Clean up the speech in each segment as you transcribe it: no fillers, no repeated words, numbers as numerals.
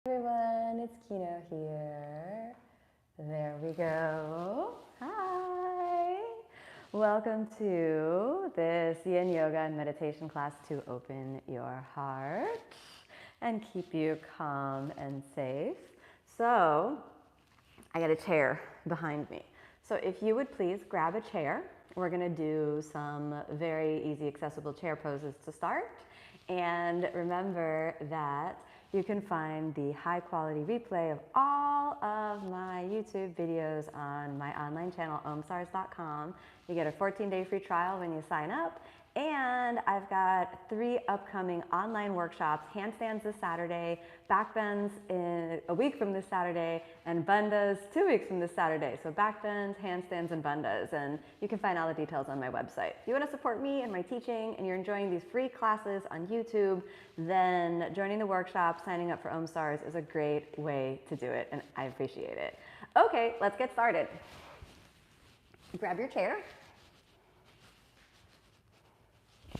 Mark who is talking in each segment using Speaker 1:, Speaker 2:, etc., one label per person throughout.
Speaker 1: Everyone, it's Kino here. There we go. Hi. Welcome to this yin yoga and meditation class to open your heart and keep you calm and safe. So, I got a chair behind me. So if you would please grab a chair. We're going to do some very easy, accessible chair poses to start. And remember that you can find the high quality replay of all of my YouTube videos on my online channel, omsars.com. You get a 14-day free trial when you sign up. And I've got 3 upcoming online workshops, handstands this Saturday, back bends in a week from this Saturday, and bandhas 2 weeks from this Saturday. So back bends, handstands, and bandhas. And you can find all the details on my website. If you want to support me and my teaching and you're enjoying these free classes on YouTube, then joining the workshop, signing up for OmStars is a great way to do it, and I appreciate it. Okay, let's get started. Grab your chair.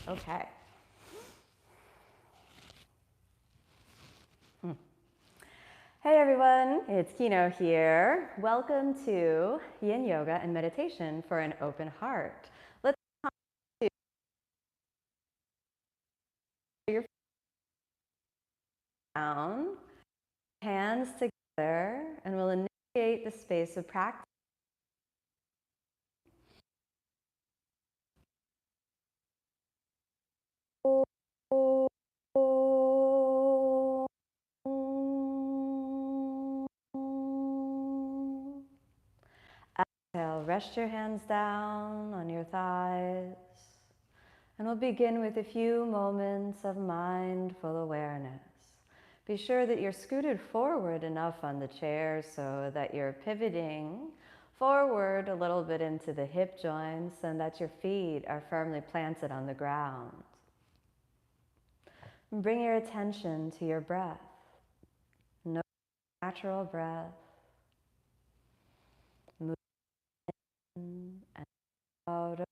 Speaker 1: Okay. Hey everyone, it's Kino here. Welcome to Yin Yoga and Meditation for an Open Heart. Let's come to your down, hands together, and we'll initiate the space of practice. Exhale, rest your hands down on your thighs. And we'll begin with a few moments of mindful awareness. Be sure that you're scooted forward enough on the chair so that you're pivoting forward a little bit into the hip joints and that your feet are firmly planted on the ground. And bring your attention to your breath. Notice natural breath. Move in and out of.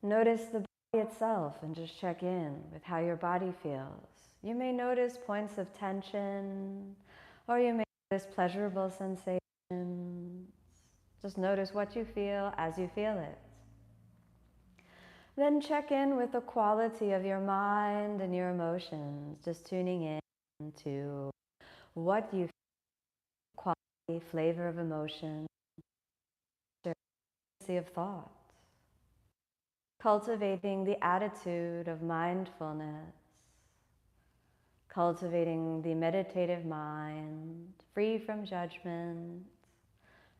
Speaker 1: Notice the body itself and just check in with how your body feels. You may notice points of tension, or you may notice pleasurable sensations. Just notice what you feel as you feel it. Then check in with the quality of your mind and your emotions, just tuning in to what you feel, quality, flavor of emotion, frequency of thought. Cultivating the attitude of mindfulness, cultivating the meditative mind, free from judgment,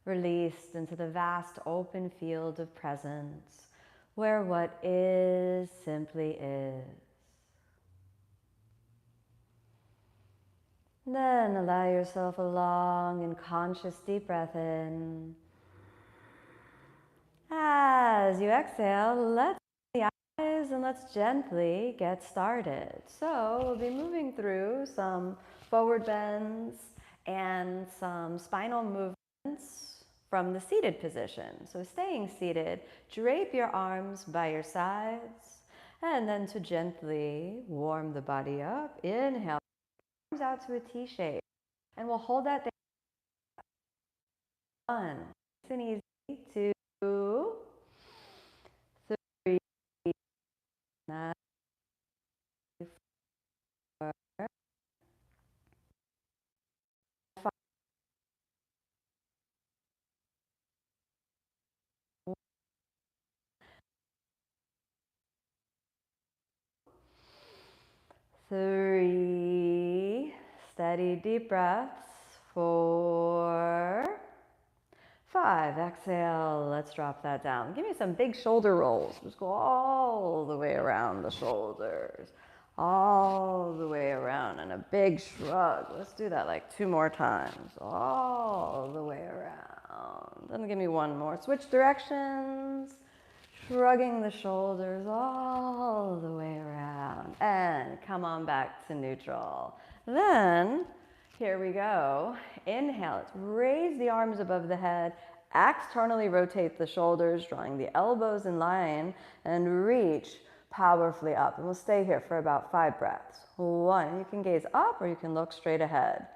Speaker 1: released into the vast open field of presence, where what is simply is. Then allow yourself a long and conscious deep breath in. As you exhale, let's open the eyes and let's gently get started. So we'll be moving through some forward bends and some spinal movements from the seated position. So staying seated, drape your arms by your sides, and then to gently warm the body up, inhale, arms out to a T shape, and we'll hold that there. 1, nice and easy. 2, 3, 4, 5, 3, steady deep breaths. 4, 5, exhale, let's drop that down. Give me some big shoulder rolls. Just go all the way around the shoulders, all the way around, and a big shrug. Let's do that like 2 more times, all the way around. Then give me 1 more. Switch directions, shrugging the shoulders all the way around, and come on back to neutral. Then, here we go. Inhale, let's raise the arms above the head, externally rotate the shoulders, drawing the elbows in line, and reach powerfully up. And we'll stay here for about 5 breaths. 1, you can gaze up or you can look straight ahead.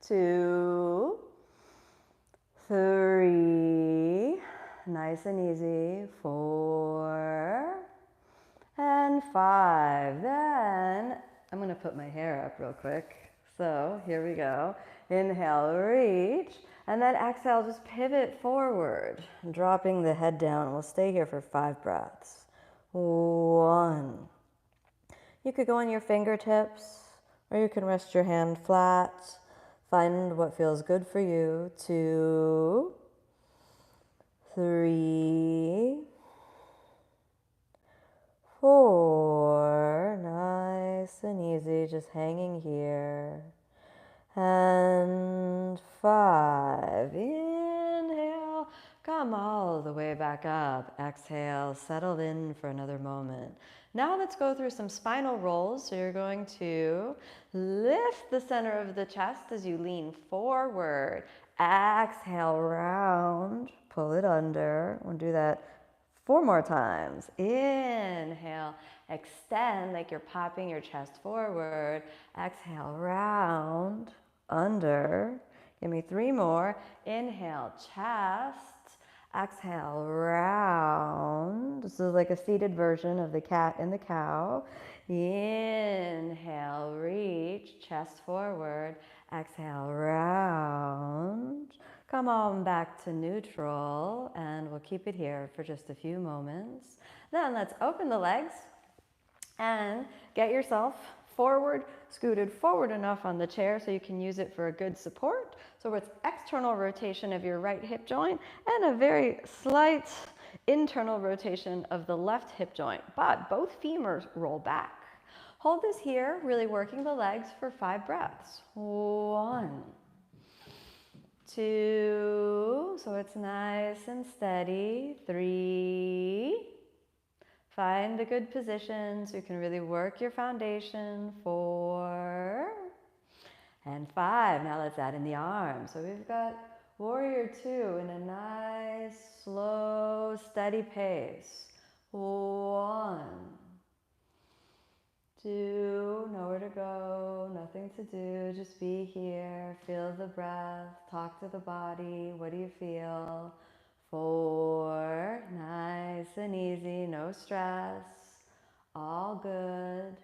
Speaker 1: 2, 3, nice and easy. 4, and 5. Then I'm going to put my hair up real quick. So here we go. Inhale, reach. And then exhale, just pivot forward, dropping the head down. We'll stay here for 5 breaths. 1. You could go on your fingertips, or you can rest your hand flat. Find what feels good for you. 2, 3, 4, nice and easy, just hanging here. And 5, inhale, come all the way back up. Exhale, settle in for another moment. Now let's go through some spinal rolls. So you're going to lift the center of the chest as you lean forward. Exhale, round, pull it under. We'll do that 4 more times. Inhale, extend like you're popping your chest forward. Exhale, round, under. Give me 3 more. Inhale, chest. Exhale, round. This is like a seated version of the cat and the cow. Inhale, reach, chest forward. Exhale, round. Come on back to neutral, and we'll keep it here for just a few moments. Then let's open the legs and get yourself forward, scooted forward enough on the chair so you can use it for a good support. So it's external rotation of your right hip joint and a very slight internal rotation of the left hip joint, but both femurs roll back. Hold this here, really working the legs for 5 breaths. 1, 2, so it's nice and steady. 3, find a good position so you can really work your foundation. 4, and 5. Now let's add in the arms. So we've got warrior 2 in a nice, slow, steady pace. 1, 2, nowhere to go, nothing to do, just be here, feel the breath, talk to the body, what do you feel? 4, nice and easy, no stress, all good.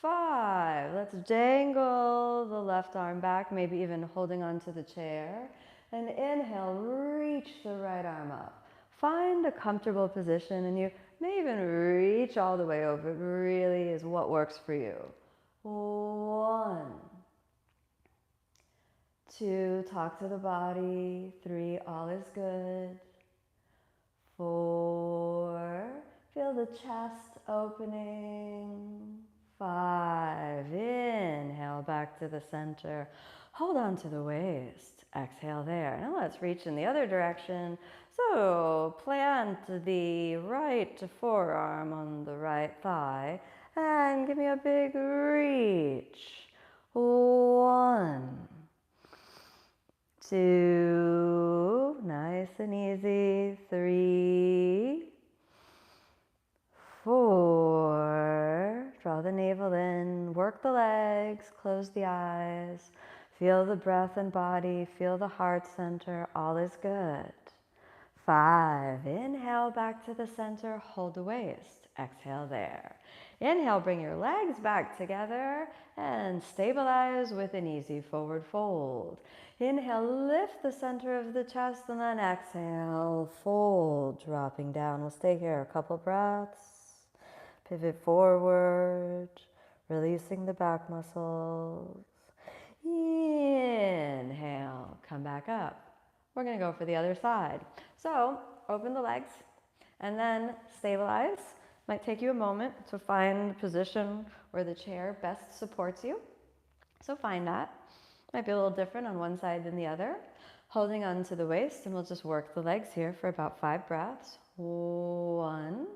Speaker 1: 5, let's dangle the left arm back, maybe even holding onto the chair, and inhale, reach the right arm up. Find a comfortable position, and you may even reach all the way over. It really is what works for you. 1, 2, talk to the body. 3, all is good. 4, feel the chest opening. 5, inhale back to the center. Hold on to the waist. Exhale there. Now let's reach in the other direction. So plant the right forearm on the right thigh and give me a big reach. 1, 2, nice and easy. 3, 4, draw the navel in, work the legs, close the eyes, feel the breath and body, feel the heart center, all is good. 5, inhale back to the center, hold the waist, exhale there. Inhale, bring your legs back together and stabilize with an easy forward fold. Inhale, lift the center of the chest and then exhale, fold, dropping down. We'll stay here a couple breaths. Pivot forward, releasing the back muscles. Inhale, come back up. We're going to go for the other side. So open the legs and then stabilize. Might take you a moment to find the position where the chair best supports you. So find that. Might be a little different on one side than the other. Holding on to the waist, and we'll just work the legs here for about 5 breaths. 1,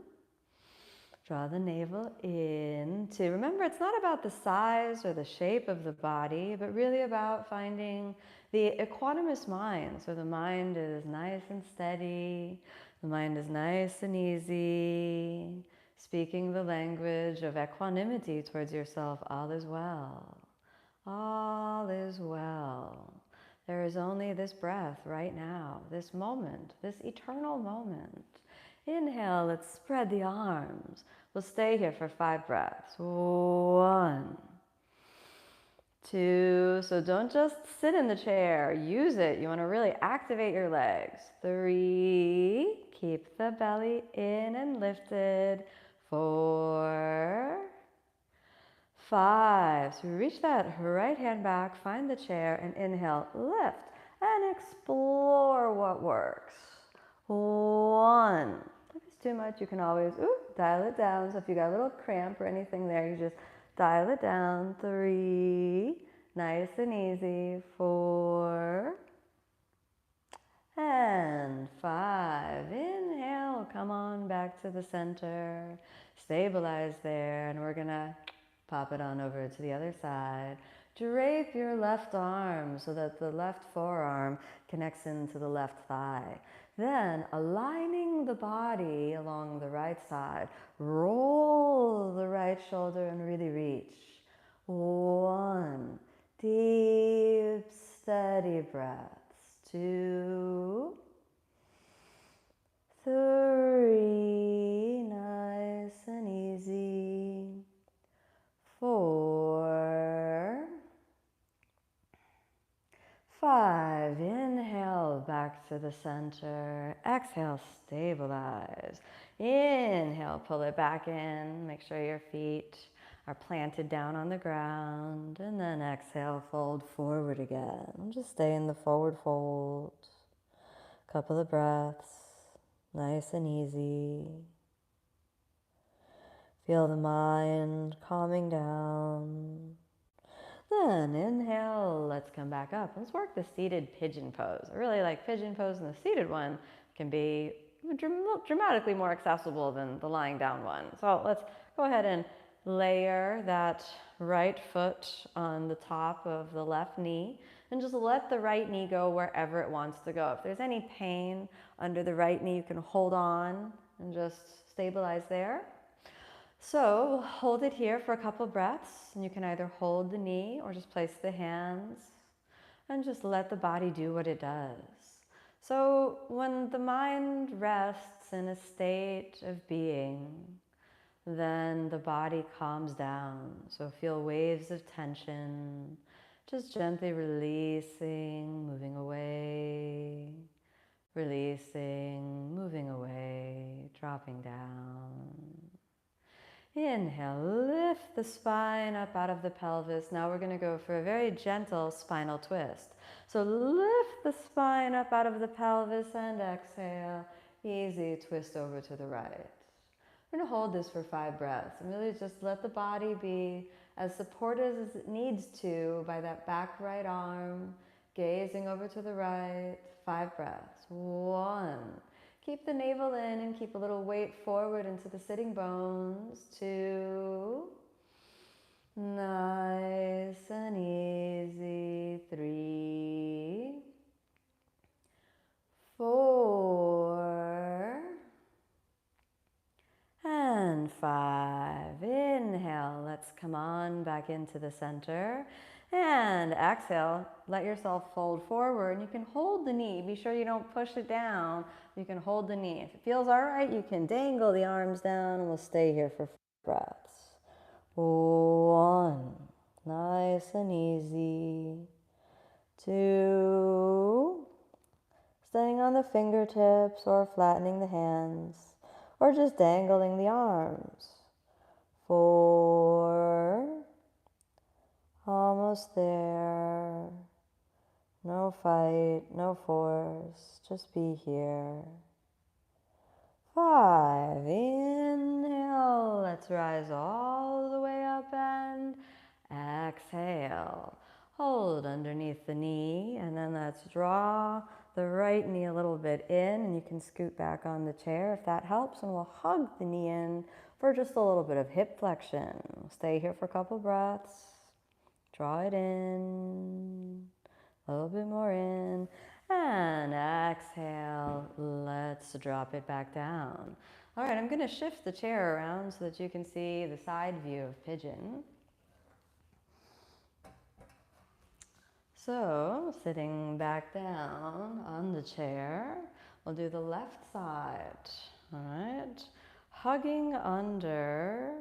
Speaker 1: draw the navel in. 2, remember, it's not about the size or the shape of the body, but really about finding the equanimous mind. So the mind is nice and steady. The mind is nice and easy. speaking the language of equanimity towards yourself. All is well. All is well. There is only this breath right now, this moment, this eternal moment. Inhale, let's spread the arms. We'll stay here for 5 breaths. 1, 2, so don't just sit in the chair, use it. You want to really activate your legs. 3, keep the belly in and lifted. 4, 5, so reach that right hand back, find the chair, and inhale, lift, and explore what works. 1, if it's too much, you can always dial it down. So if you got a little cramp or anything there, you just dial it down. 3, nice and easy. 4, and 5. Inhale, come on back to the center. Stabilize there, and we're gonna pop it on over to the other side. Drape your left arm so that the left forearm connects into the left thigh. Then, aligning the body along the right side, roll the right shoulder and really reach. 1, deep, steady breaths. 2, 3, nice and easy. 4, 5, inhale back to the center. Exhale, stabilize. Inhale, pull it back in. Make sure your feet are planted down on the ground. And then exhale, fold forward again. Just stay in the forward fold. Couple of breaths, nice and easy. Feel the mind calming down. Then inhale, let's come back up. Let's work the seated pigeon pose. I really like pigeon pose, and the seated one can be dramatically more accessible than the lying down one. So let's go ahead and layer that right foot on the top of the left knee and just let the right knee go wherever it wants to go. If there's any pain under the right knee, you can hold on and just stabilize there. So we'll hold it here for a couple breaths, and you can either hold the knee or just place the hands and just let the body do what it does. So when the mind rests in a state of being, then the body calms down. So feel waves of tension, just gently releasing, moving away, releasing, moving away, dropping down. Inhale, lift the spine up out of the pelvis. Now we're going to go for a very gentle spinal twist. So lift the spine up out of the pelvis and exhale. Easy twist over to the right. We're going to hold this for 5 breaths and really just let the body be as supported as it needs to by that back right arm, gazing over to the right. 5 breaths. 1. Keep the navel in and keep a little weight forward into the sitting bones. 2. Nice and easy. 3. 4. And 5. Inhale. Let's come on back into the center. And exhale, let yourself fold forward. And you can hold the knee. Be sure you don't push it down. You can hold the knee. If it feels all right, you can dangle the arms down, and we'll stay here for 5 breaths. 1, nice and easy. 2, staying on the fingertips or flattening the hands, or just dangling the arms. 4, almost there. No fight, no force, just be here. 5, inhale, let's rise all the way up and exhale. Hold underneath the knee, and then let's draw the right knee a little bit in, and you can scoot back on the chair if that helps, and we'll hug the knee in for just a little bit of hip flexion. Stay here for a couple breaths. Draw it in. A little bit more in, and exhale. Let's drop it back down. All right, I'm going to shift the chair around so that you can see the side view of Pigeon. So, sitting back down on the chair, we'll do the left side. All right, hugging under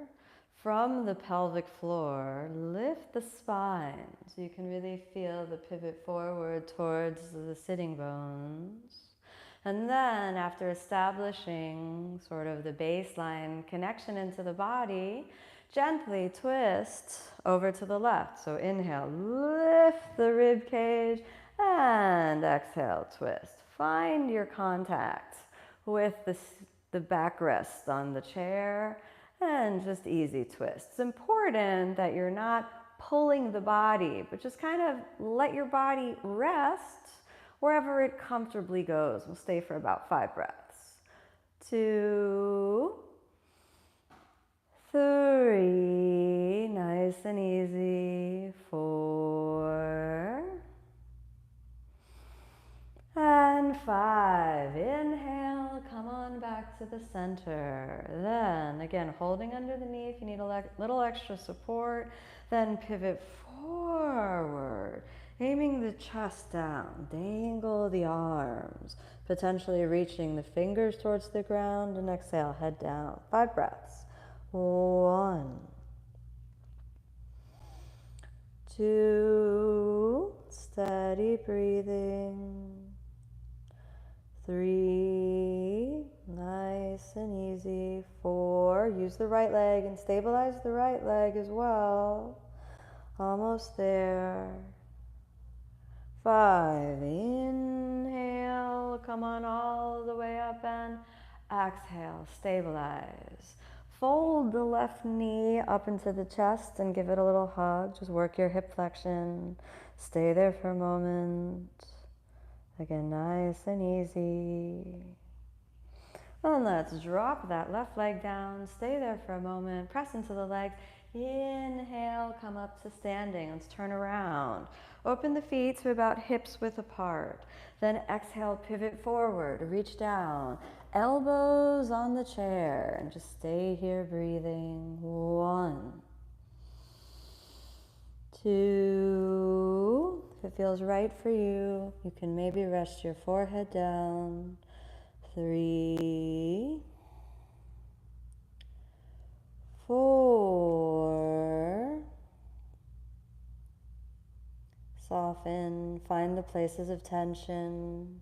Speaker 1: from the pelvic floor, lift the spine so you can really feel the pivot forward towards the sitting bones. And then after establishing sort of the baseline connection into the body, gently twist over to the left. So inhale, lift the rib cage, and exhale, twist. Find your contact with the backrest on the chair and just easy twist. It's important that you're not pulling the body, but just kind of let your body rest wherever it comfortably goes. We'll stay for about 5 breaths. 2, 3, nice and easy. 4, and 5. Inhale, come on back to the center. Then again, holding under the knee if you need a little extra support. Then pivot forward, aiming the chest down. Dangle the arms, potentially reaching the fingers towards the ground, and exhale, head down. 5 breaths. 1, 2, steady breathing. 3, nice and easy. 4, use the right leg and stabilize the right leg as well. Almost there. 5, inhale, come on all the way up, and exhale, stabilize. Fold the left knee up into the chest and give it a little hug. Just work your hip flexion. Stay there for a moment. Again, nice and easy. And let's drop that left leg down. Stay there for a moment. Press into the legs. Inhale, come up to standing. Let's turn around. Open the feet to about hips width apart. Then exhale, pivot forward, reach down. Elbows on the chair. And just stay here breathing. 1, 2. If it feels right for you, you can maybe rest your forehead down. 3, 4. Soften, find the places of tension.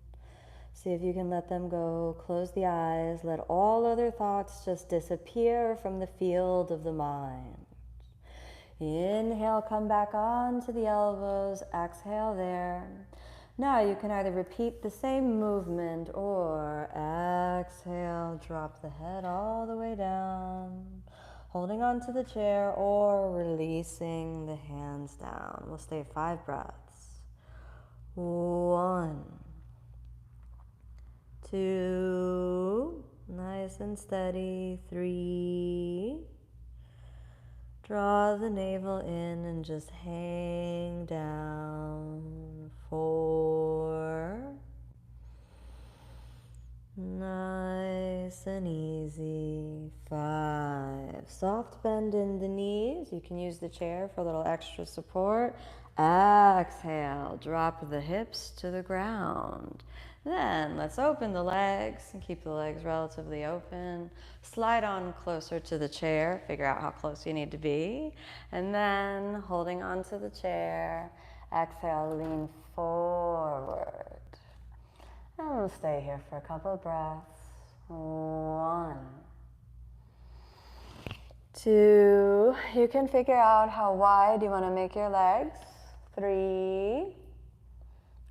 Speaker 1: See if you can let them go. Close the eyes. Let all other thoughts just disappear from the field of the mind. Inhale, come back onto the elbows. Exhale there. Now you can either repeat the same movement or exhale, drop the head all the way down, holding onto the chair or releasing the hands down. We'll stay 5 breaths. 1, 2, nice and steady. 3, draw the navel in and just hang down. 4, nice and easy. 5, soft bend in the knees. You can use the chair for a little extra support. Exhale, drop the hips to the ground. Then let's open the legs and keep the legs relatively open. Slide on closer to the chair. Figure out how close you need to be. And then holding onto the chair, exhale, lean forward. And we'll stay here for a couple of breaths. 1, 2. You can figure out how wide you want to make your legs. 3.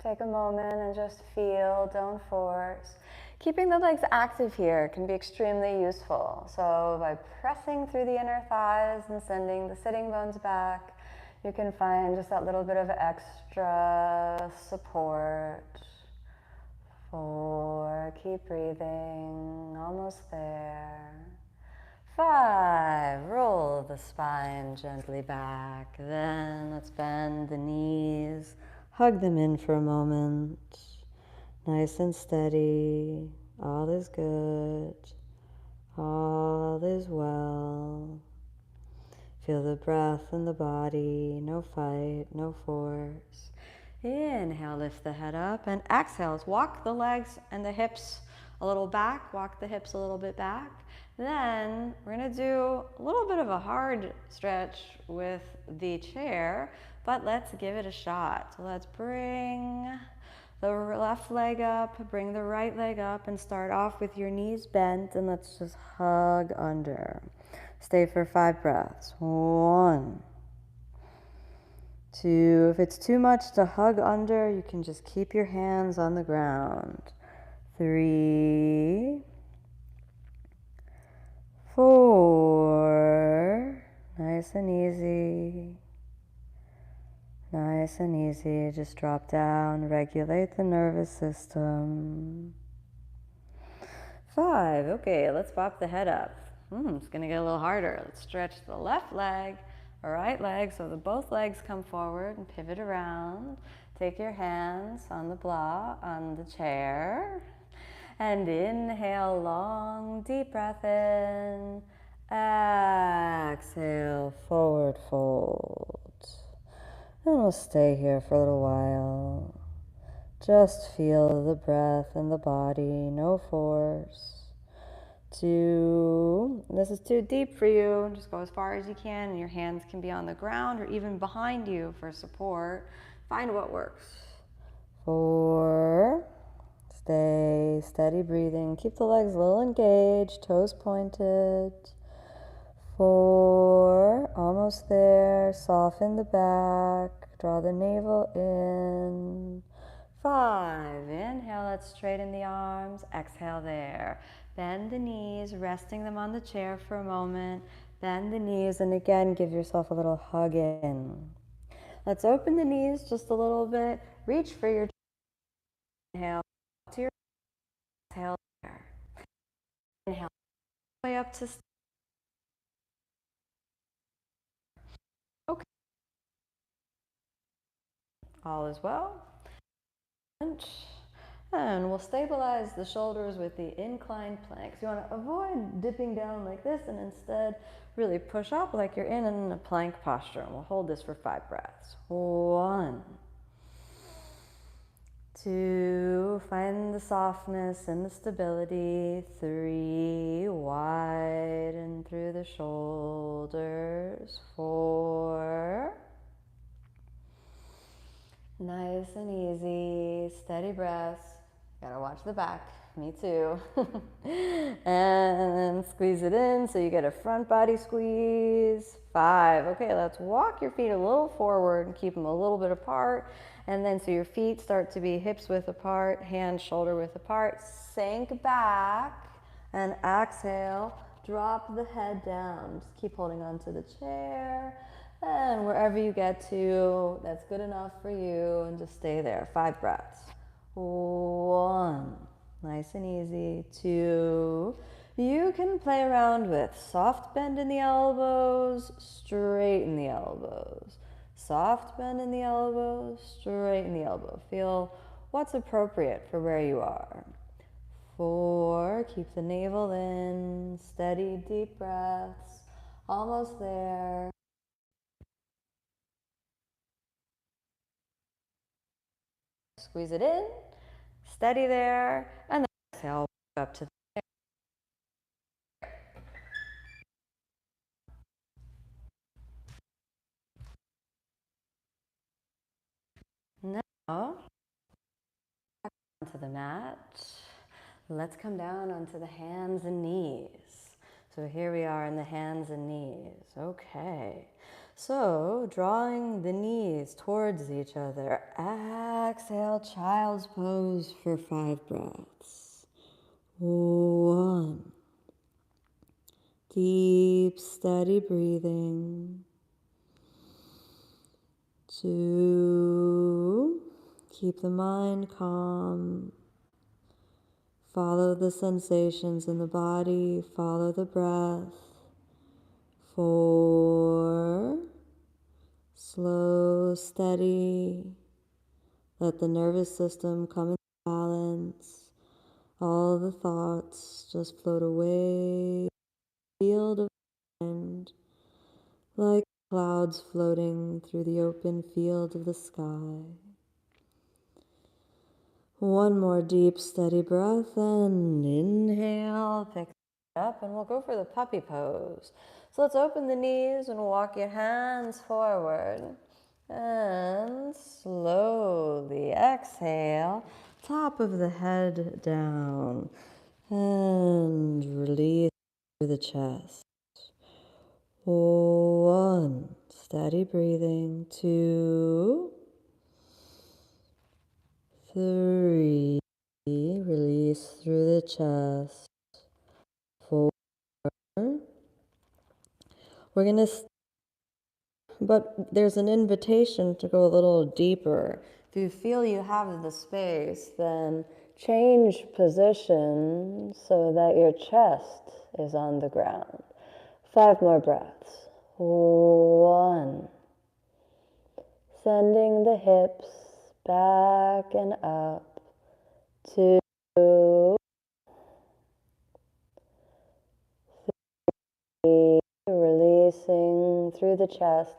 Speaker 1: Take a moment and just feel, don't force. Keeping the legs active here can be extremely useful. So by pressing through the inner thighs and sending the sitting bones back, you can find just that little bit of extra support. 4, keep breathing, almost there. 5, roll the spine gently back. Then let's bend the knees. Hug them in for a moment. Nice and steady. All is good. All is well. Feel the breath in the body, no fight, no force. Inhale, lift the head up, and exhale, walk the legs and the hips a little back, walk the hips a little bit back. Then we're gonna do a little bit of a hard stretch with the chair, but let's give it a shot. So let's bring the left leg up, bring the right leg up, and start off with your knees bent, and let's just hug under. Stay for 5 breaths. 1, 2. If it's too much to hug under, you can just keep your hands on the ground. 3, 4. Nice and easy. Nice and easy. Just drop down, regulate the nervous system. 5. Okay, let's pop the head up. It's gonna get a little harder. Let's stretch the left leg, right leg, so that both legs come forward and pivot around. Take your hands on the block, on the chair, and inhale, long, deep breath in. Exhale, forward fold. And we'll stay here for a little while. Just feel the breath in the body, no force. 2, this is too deep for you, just go as far as you can, and your hands can be on the ground or even behind you for support. Find what works. 4, stay steady breathing, keep the legs a little engaged, toes pointed. 4, almost there, soften the back, draw the navel in. 5, inhale, let's straighten the arms, exhale there. Bend the knees, resting them on the chair for a moment. Bend the knees, and again, give yourself a little hug in. Let's open the knees just a little bit. Reach for your inhale to your exhale there. Inhale, all the way up to okay. All is well. And we'll stabilize the shoulders with the inclined plank. So you want to avoid dipping down like this and instead really push up like you're in a plank posture. And we'll hold this for 5 breaths. 1, 2, find the softness and the stability. 3, widen through the shoulders. 4, nice and easy, steady breaths. Gotta watch the back, me too. And squeeze it in so you get a front body squeeze. 5, okay, let's walk your feet a little forward and keep them a little bit apart. And then so your feet start to be hips width apart, hands shoulder width apart. Sink back and exhale, drop the head down. Just keep holding on to the chair. And wherever you get to, that's good enough for you, and just stay there. 5 breaths. 1, nice and easy. 2, you can play around with soft bend in the elbows, straighten the elbows. Soft bend in the elbows, straighten the elbow. Feel what's appropriate for where you are. 4, keep the navel in, steady, deep breaths. Almost there. Squeeze it in, steady there, and then exhale up to the now onto the mat. Let's come down onto the hands and knees. So here we are in the hands and knees. Okay. So drawing the knees towards each other. Exhale, child's pose for 5 breaths. 1. Deep, steady breathing. 2. Keep the mind calm. Follow the sensations in the body. Follow the breath. 4. Slow, steady. Let the nervous system come into balance.
Speaker 2: All the thoughts just float away, field of mind, like clouds floating through the open field of the sky. One more deep, steady breath, and inhale, pick it up, and we'll go for the puppy pose. So let's open the knees and walk your hands forward. And slowly exhale, top of the head down, and release through the chest. 1, steady breathing. 2, 3, release through the chest. 4, we're going to, but there's an invitation to go a little deeper. If you feel you have the space, then change position so that your chest is on the ground. 5 more breaths. 1, sending the hips back and up. 2, releasing through the chest.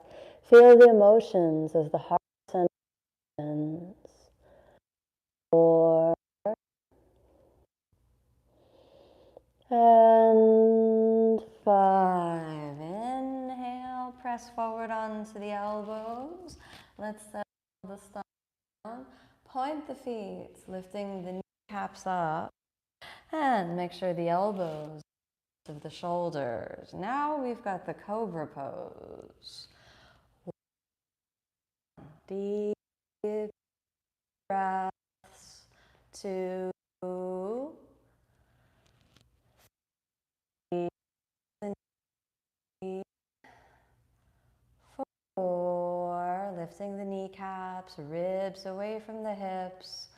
Speaker 2: Feel the emotions as the heart centers. 4, and 5. Inhale, press forward onto the elbows. Let's settle the stomach down. Point the feet, lifting the kneecaps up. And make sure the elbows of the shoulders. Now we've got the Cobra Pose. Deep breaths. 2, 3, 4, lifting the kneecaps, ribs away from the hips.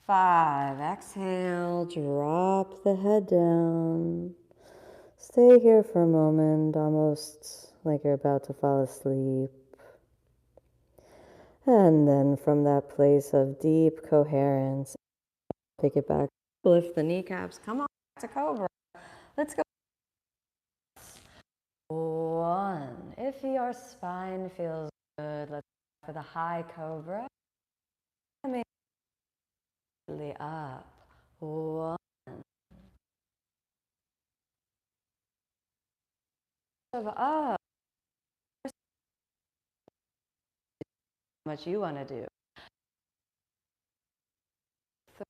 Speaker 2: 5, exhale, drop the head down. Stay here for a moment, almost like you're about to fall asleep. And then from that place of deep coherence, pick it back, lift the kneecaps, come on back to Cobra. Let's go. 1, if your spine feels good, let's go for the high Cobra. Immediately up. 1, up. How much you want to do. 3,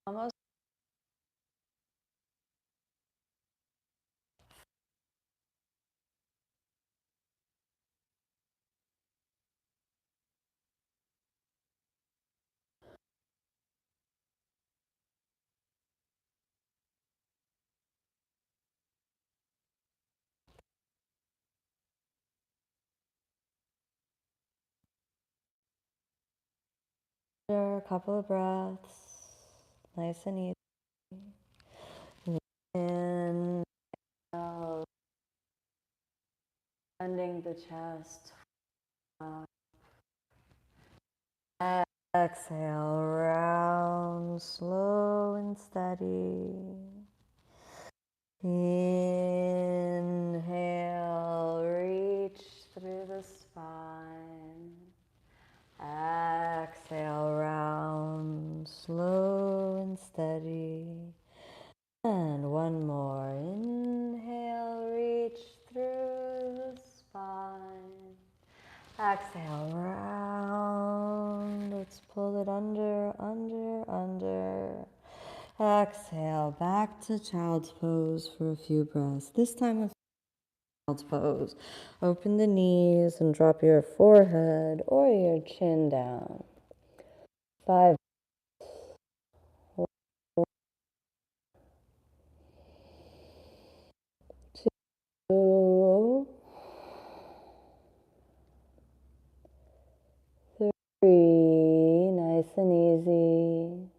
Speaker 2: almost. A couple of breaths, nice and easy. Inhale, bending the chest. Exhale, round, slow and steady. Inhale, reach through the spine. Exhale, round, slow and steady. And one more. Inhale, reach through the spine. Exhale, round. Let's pull it under, under, under. Exhale, back to child's pose for a few breaths. This time with child's pose. Open the knees and drop your forehead or your chin down. 5. 2, 3, nice and easy.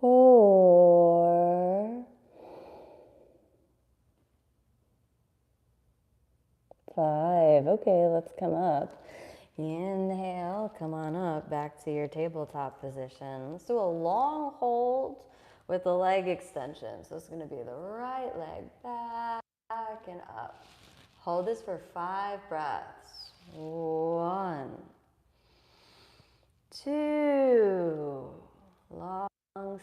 Speaker 2: 4, 5. Okay, let's come up. Inhale, come on up back to your tabletop position. Let's do a long hold with the leg extension. So it's going to be the right leg back and up. Hold this for 5 breaths. 1, 2, long,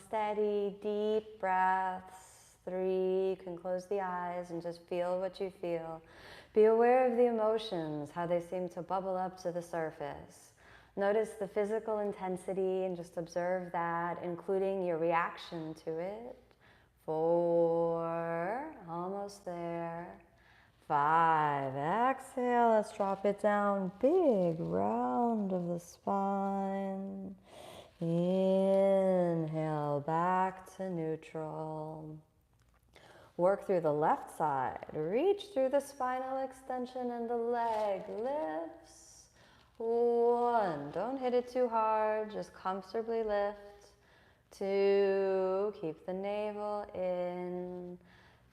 Speaker 2: steady, deep breaths. 3, you can close the eyes and just feel what you feel. Be aware of the emotions, how they seem to bubble up to the surface. Notice the physical intensity and just observe that, including your reaction to it. 4, almost there. 5, exhale, let's drop it down. Big round of the spine. Inhale, back to neutral. Work through the left side. Reach through the spinal extension and the leg lifts. 1, don't hit it too hard, just comfortably lift. 2, keep the navel in.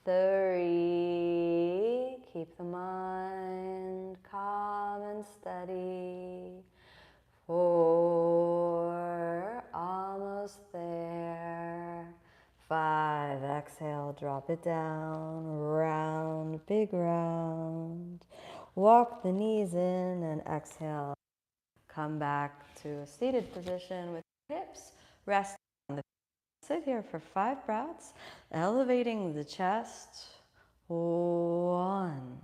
Speaker 2: 3, keep the mind calm and steady. 4, almost there. 5, exhale, drop it down, round, big round. Walk the knees in and exhale. Come back to a seated position with hips resting on the feet. Sit here for 5 breaths, elevating the chest. 1,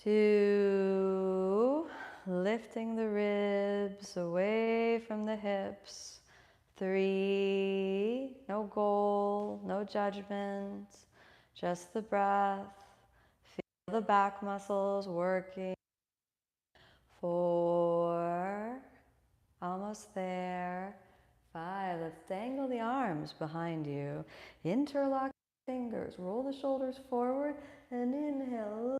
Speaker 2: 2, lifting the ribs away from the hips. 3, no goal, no judgment, just the breath. Feel the back muscles working. 4, almost there. 5, let's dangle the arms behind you. Interlock the fingers, roll the shoulders forward, and inhale.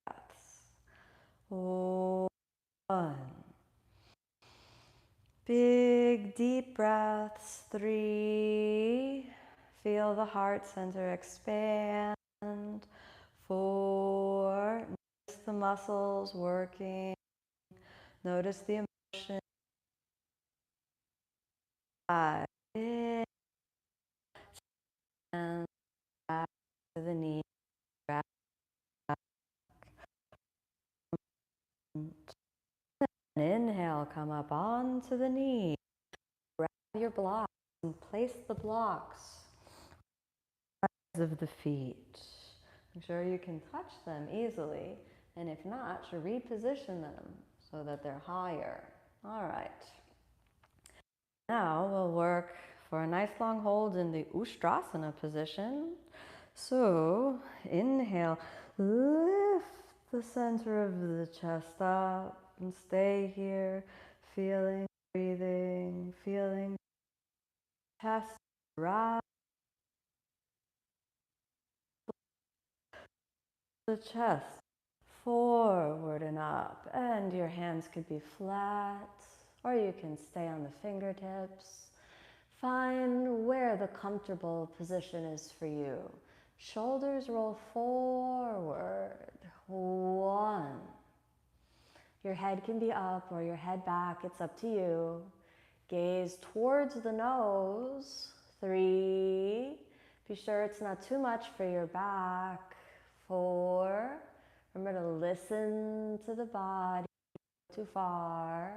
Speaker 2: Breaths. 1. Big deep breaths. 3. Feel the heart center expand. 4. Notice the muscles working. Notice the emotion. 5. In and back to the knee. Back. Inhale, come up onto the knee. Grab your blocks and place the blocks of the feet. I'm sure you can touch them easily, and if not, reposition them so that they're higher. All right. Now we'll work for a nice long hold in the Ustrasana position. So inhale, lift the center of the chest up and stay here, feeling, breathing, feeling chest rise. The chest forward and up, and your hands could be flat or you can stay on the fingertips. Find where the comfortable position is for you. Shoulders roll forward. 1. Your head can be up or your head back, it's up to you. Gaze towards the nose. 3. Be sure it's not too much for your back. 4. Remember to listen to the body, not too far.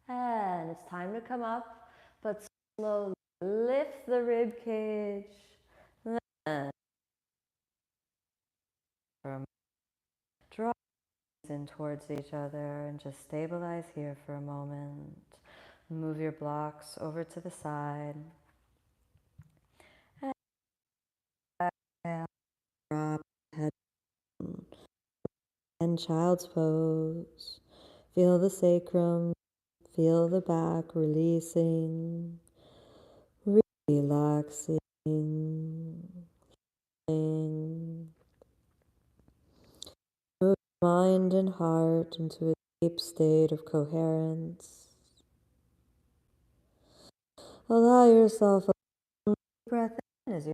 Speaker 2: And it's time to come up, but slowly lift the rib cage. Then draw in towards each other and just stabilize here for a moment. Move your blocks over to the side. And drop head and child's pose. Feel the sacrum, feel the back releasing, relaxing. Move mind and heart into a deep state of coherence. Allow yourself a breath in as you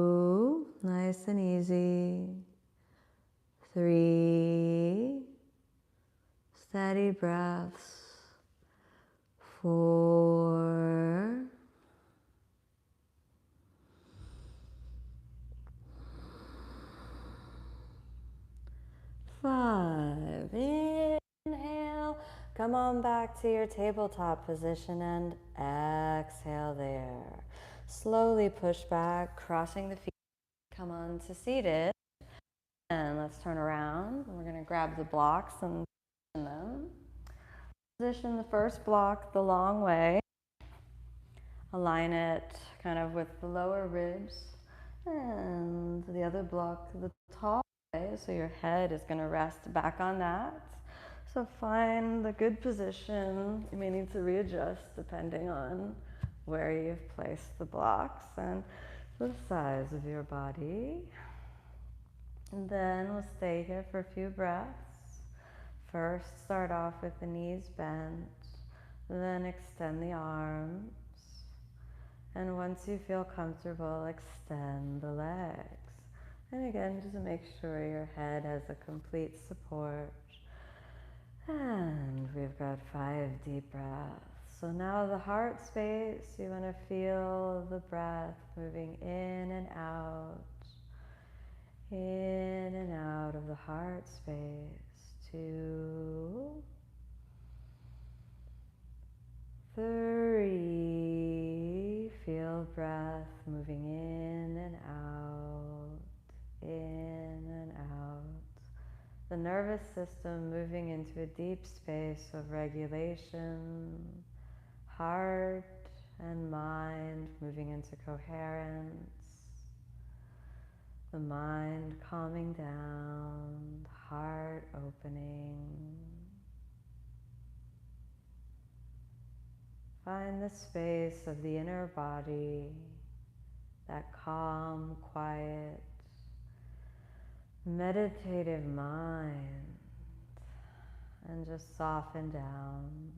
Speaker 2: Steady breaths. 4, 5. Inhale. Come on back to your tabletop position and exhale there. Slowly push back, crossing the feet. Come on to seated. And let's turn around. We're going to grab the blocks and position them. Position the first block the long way. Align it kind of with the lower ribs. And the other block the tall way, so your head is going to rest back on that. So find the good position. You may need to readjust depending on where you've placed the blocks and the size of your body. And then we'll stay here for a few breaths. First, start off with the knees bent, then extend the arms. And once you feel comfortable, extend the legs. And again, just make sure your head has a complete support. And we've got 5 deep breaths. So now the heart space, you want to feel the breath moving in and out of the heart space. 2, 3, feel breath moving in and out. The nervous system moving into a deep space of regulation, heart and mind moving into coherence, the mind calming down, the heart opening. Find the space of the inner body, that calm, quiet, meditative mind, and just soften down,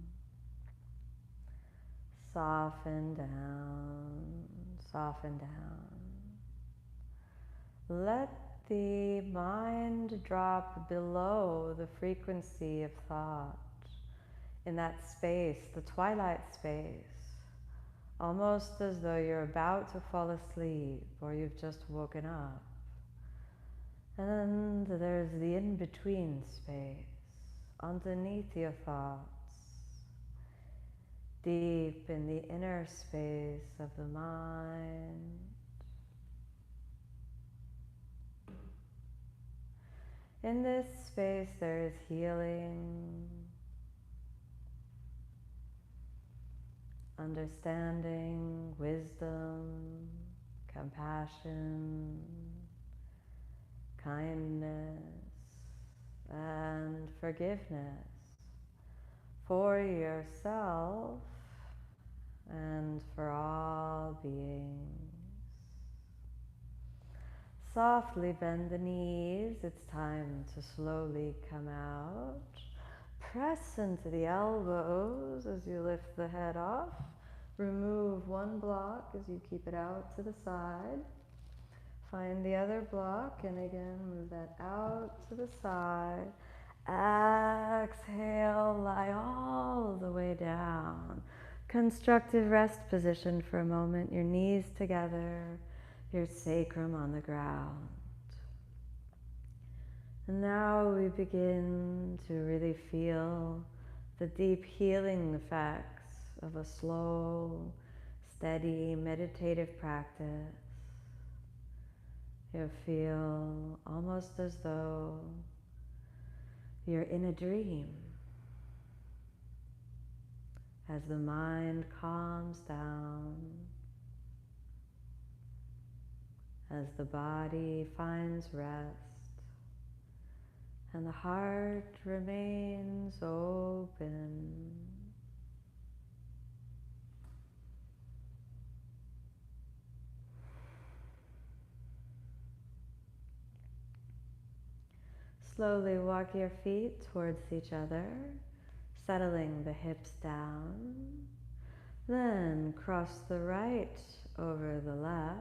Speaker 2: soften down, soften down. Let the mind drop below the frequency of thought in that space, the twilight space, almost as though you're about to fall asleep or you've just woken up. And there's the in-between space, underneath your thoughts, deep in the inner space of the mind. In this space there is healing, understanding, wisdom, compassion, kindness, and forgiveness for yourself and for all beings. Softly bend the knees. It's time to slowly come out. Press into the elbows as you lift the head off. Remove one block as you keep it out to the side. Find the other block and again move that out to the side. Exhale, lie all the way down. Constructive rest position for a moment. Your knees together, your sacrum on the ground. And now we begin to really feel the deep healing effects of a slow, steady, meditative practice. You feel almost as though you're in a dream. As the mind calms down, as the body finds rest, and the heart remains open. Slowly walk your feet towards each other, settling the hips down. Then cross the right over the left,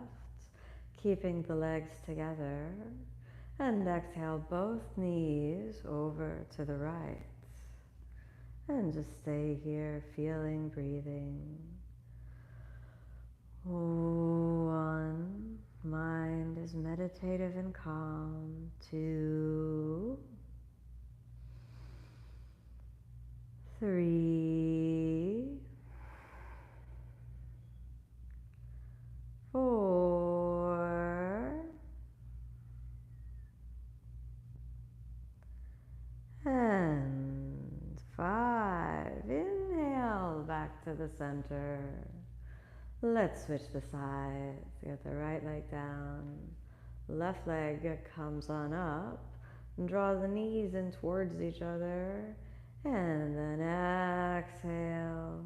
Speaker 2: keeping the legs together. And exhale both knees over to the right. And just stay here, feeling, breathing. 1, mind is meditative and calm. 2, 3, 4, and 5. Inhale back to the center. Let's switch the sides. Get the right leg down. Left leg comes on up. Draw the knees in towards each other. And then exhale.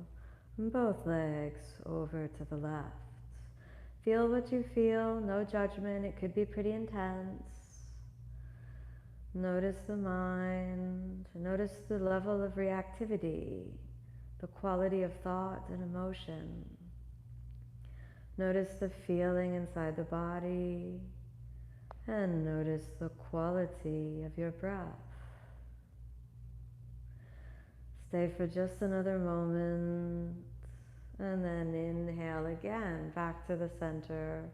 Speaker 2: Both legs over to the left. Feel what you feel. No judgment. It could be pretty intense. Notice the mind. Notice the level of reactivity. The quality of thought and emotion. Notice the feeling inside the body, and notice the quality of your breath. Stay for just another moment, and then inhale again, back to the center.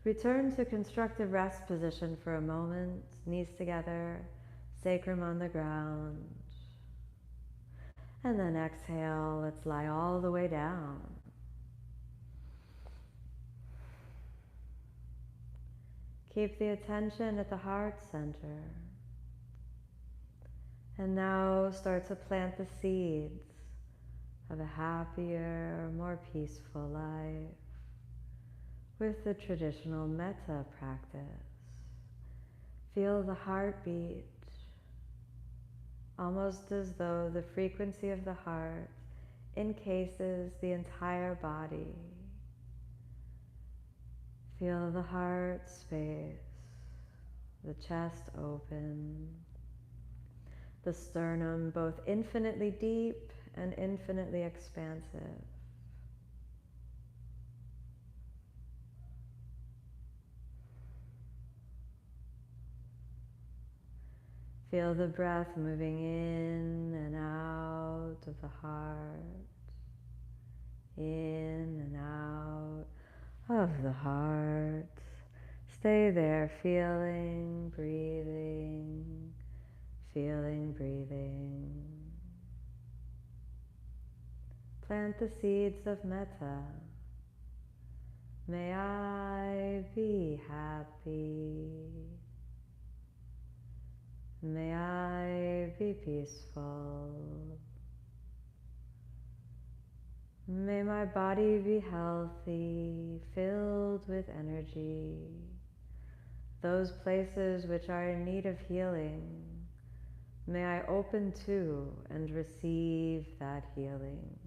Speaker 2: Return to constructive rest position for a moment, knees together, sacrum on the ground. And then exhale, let's lie all the way down. Keep the attention at the heart center. And now start to plant the seeds of a happier, more peaceful life with the traditional Metta practice. Feel the heartbeat, almost as though the frequency of the heart encases the entire body. Feel the heart space, the chest open, the sternum both infinitely deep and infinitely expansive. Feel the breath moving in and out of the heart, in and out of the heart. Stay there, feeling, breathing, feeling, breathing. Plant the seeds of Metta. May I be happy. May I be peaceful. May my body be healthy, filled with energy. Those places which are in need of healing, may I open to and receive that healing.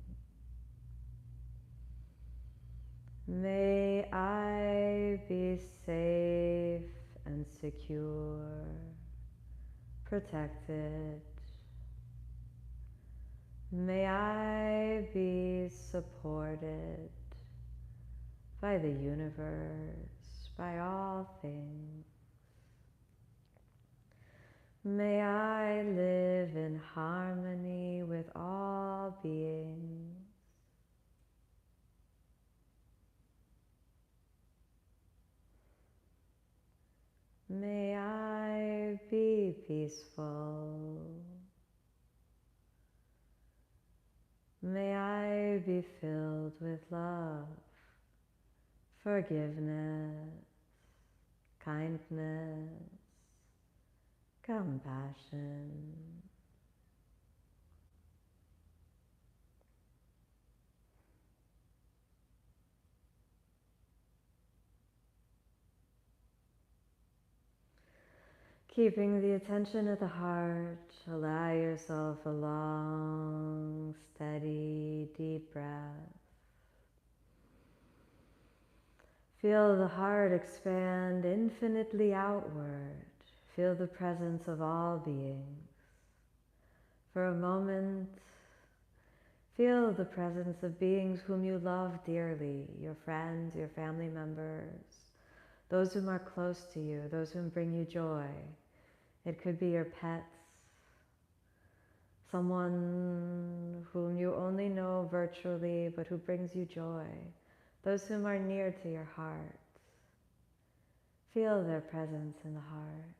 Speaker 2: May I be safe and secure, protected. May I be supported by the universe, by all things. May I live in harmony with all beings. May I be peaceful. May I be filled with love, forgiveness, kindness, compassion. Keeping the attention at the heart, allow yourself a long, steady, deep breath. Feel the heart expand infinitely outward. Feel the presence of all beings. For a moment, feel the presence of beings whom you love dearly, your friends, your family members, those whom are close to you, those whom bring you joy. It could be your pets. someone whom you only know virtually but who brings you joy, those whom are near to your heart. Feel their presence in the heart.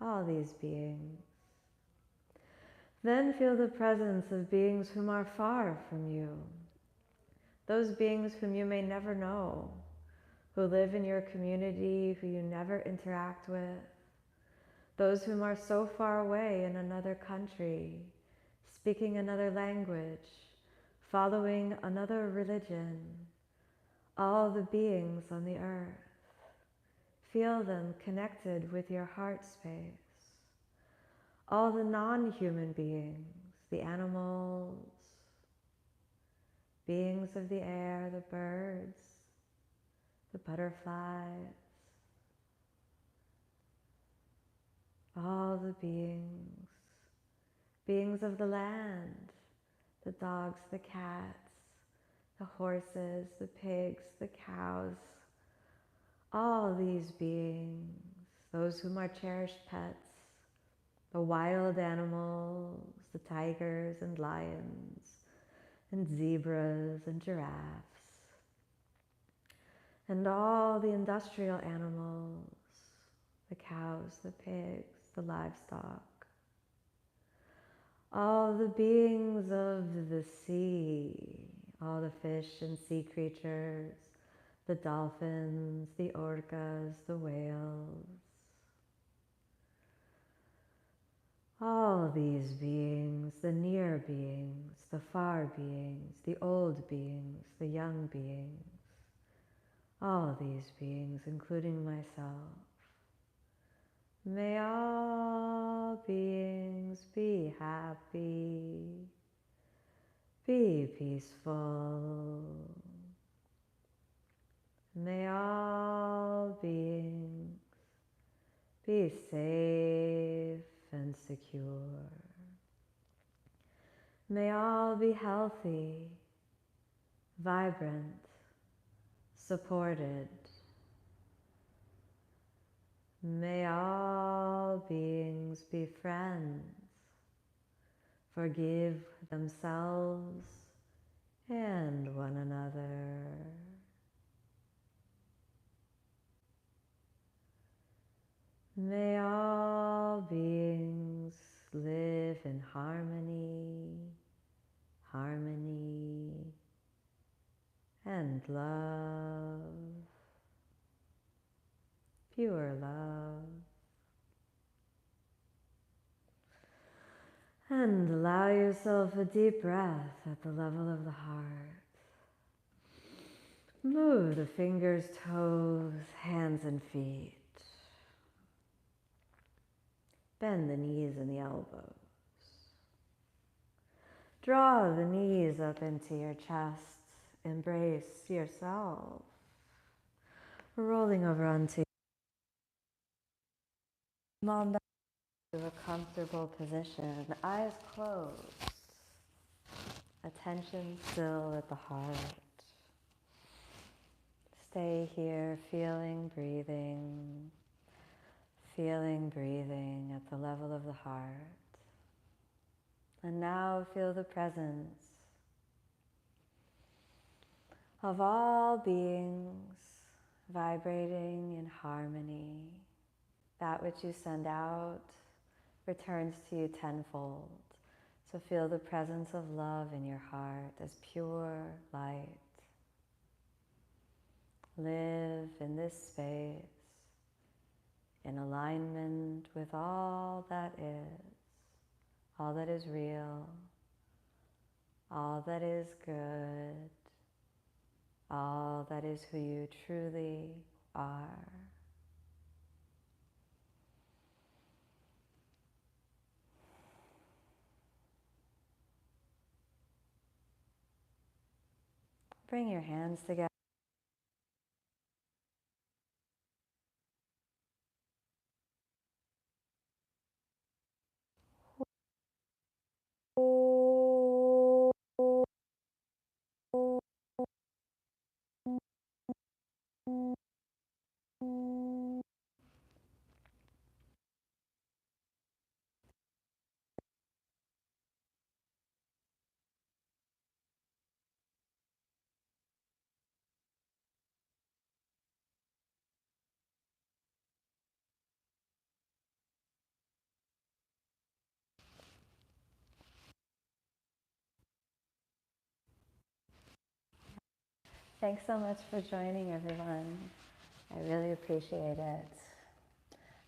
Speaker 2: All these beings. Then feel the presence of beings whom are far from you, those beings whom you may never know, who live in your community, who you never interact with, those whom are so far away in another country, speaking another language, following another religion, all the beings on the earth. Feel them connected with your heart space. All the non-human beings, the animals, beings of the air, the birds, the butterflies, all the beings, beings of the land, the dogs, the cats, the horses, the pigs, the cows, all these beings, those whom are cherished pets, the wild animals, the tigers and lions, and zebras and giraffes, and all the industrial animals, the cows, the pigs, the livestock, all the beings of the sea, all the fish and sea creatures, the dolphins, the orcas, the whales, all these beings, the near beings, the far beings, the old beings, the young beings, all these beings, including myself. May all beings be happy, be peaceful. May all beings be safe and secure. May all be healthy, vibrant, supported. May all beings be friends, forgive themselves and one another. May all beings live in harmony, harmony, and love, pure love. And allow yourself a deep breath at the level of the heart. Move the fingers, toes, hands, and feet. Bend the knees and the elbows. Draw the knees up into your chest. Embrace yourself. Rolling over onto mom back to a comfortable position. Eyes closed. Attention still at the heart. Stay here, feeling breathing at the level of the heart. And now feel the presence of all beings vibrating in harmony. That which you send out returns to you tenfold. So feel the presence of love in your heart as pure light. Live in this space in alignment with all that is real, all that is good, all that is who you truly are. Bring your hands together.
Speaker 1: Thanks so much for joining, everyone. I really appreciate it.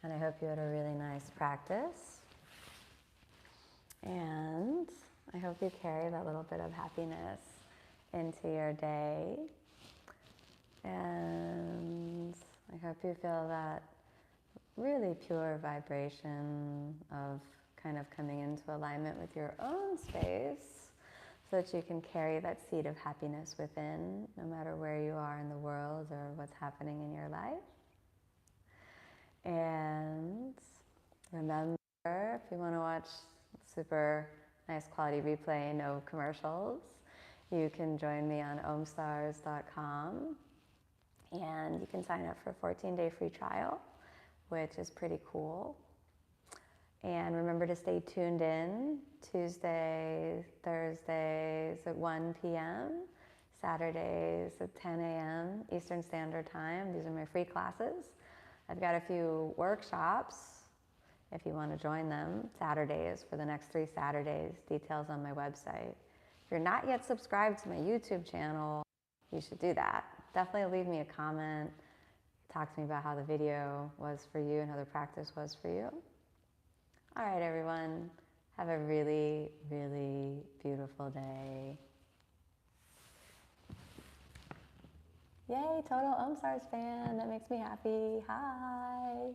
Speaker 1: And I hope you had a really nice practice. And I hope you carry that little bit of happiness into your day. And I hope you feel that really pure vibration of kind of coming into alignment with your own space so that you can carry that seed of happiness within, no matter where you are in the world or what's happening in your life. And remember, if you want to watch super nice quality replay, no commercials, you can join me on omstars.com and you can sign up for a 14-day free trial, which is pretty cool. And remember to stay tuned in Tuesdays, Thursdays at 1 p.m., Saturdays at 10 a.m. Eastern Standard Time. These are my free classes. I've got a few workshops if you want to join them, Saturdays for the next 3 Saturdays, details on my website. If you're not yet subscribed to my YouTube channel, you should do that. Definitely leave me a comment. Talk to me about how the video was for you and how the practice was for you. All right, everyone. Have a really, really beautiful day. Yay, total Om Stars fan. That makes me happy. Hi.